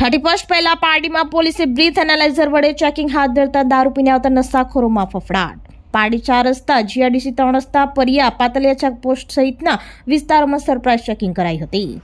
31 પહેલા પારડીમાં પોલીસે breadth analyser વડે ચેકિંગ હાથ ધરતા દારૂ પીને આવતા નશાખોરોમાં ફફડાટ। પારડી 4 રસ્તા, જીઆરડીસી 3 રસ્તા, પરિયા, પાતલિયા ચેકપોસ્ટ સહિતના વિસ્તારોમાં સરપ્રાઇઝ ચેકિંગ કરાઈ હતી।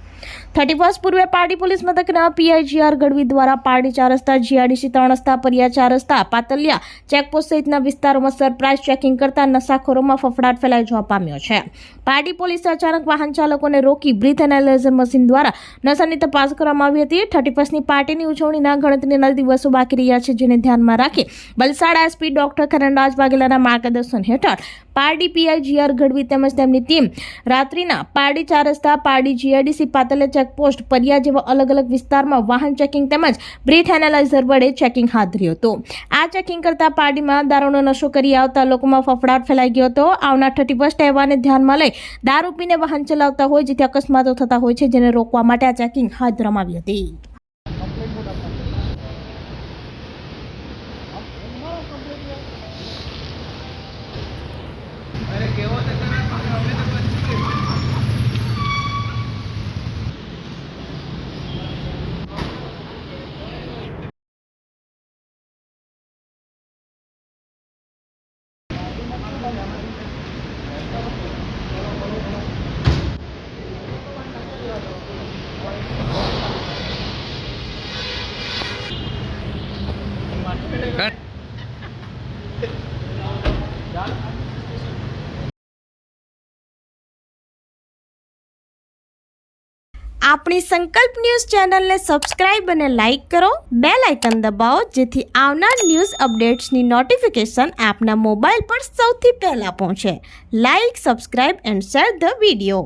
31 પૂર્વે પારડી પોલીસ મથકના પીઆઈજીઆર ગઢવી દ્વારા પારડી 4 રસ્તા, જીઆરડીસી 3 રસ્તા, પરિયા 4 રસ્તા, પાતલિયા ચેકપોસ્ટ સહિતના વિસ્તારોમાં સરપ્રાઇઝ ચેકિંગ કરતા નશાખોરોમાં ફફડાટ ફેલાઈ જવા પામ્યો છે। પારડી પોલીસે અચાનક વાહન ચાલકોને રોકી બ્રીથ એનાલાઇઝર મશીન દ્વારા નશાની તપાસ કરવામાં આવી હતી। 31ની પાર્ટીની ઉજવણીના ગણતરીના દિવસો બાકી રહ્યા છે, જેને ધ્યાનમાં રાખી વલસાડ એસપી ડોક્ટર કરણરાજ વાઘેલાના માર્ગદર્શન હેઠળ પારડી પીઆઈજીઆર ગઢવી તેમજ તેમની ટીમ રાત્રિના પારડી 4 રસ્તા, પારડી જીઆરડીસી, પાતલિયા ચેકપોસ્ટ, પરિયા જેવા અલગ અલગ વિસ્તારમાં વાહન ચેકિંગ તેમજ બ્રીથ એનાલાઇઝર વડે ચેકિંગ હાથ ધર્યું હતું। આ ચેકિંગ કરતા પારડીમાં દારૂનો નશો કરી આવતા લોકોમાં ફફડાટ ફેલાઈ ગયો હતો। આવનાર 31 તહેવારને ધ્યાનમાં લઈ દારૂ પીને વાહન ચલાવતા હોય જેથી અકસ્માતો થતા હોય છે, જેને રોકવા માટે આ ચેકિંગ હાથ ધરવામાં આવી હતી। આપણી સંકલ્પ ન્યૂઝ ચેનલને સબસ્ક્રાઇબ અને લાઇક કરો, બેલ આઇકન દબાવો જેથી આવનાર ન્યૂઝ અપડેટ્સની નોટિફિકેશન આપના મોબાઈલ પર સૌથી પહેલા પહોંચે। Like, subscribe and share the video.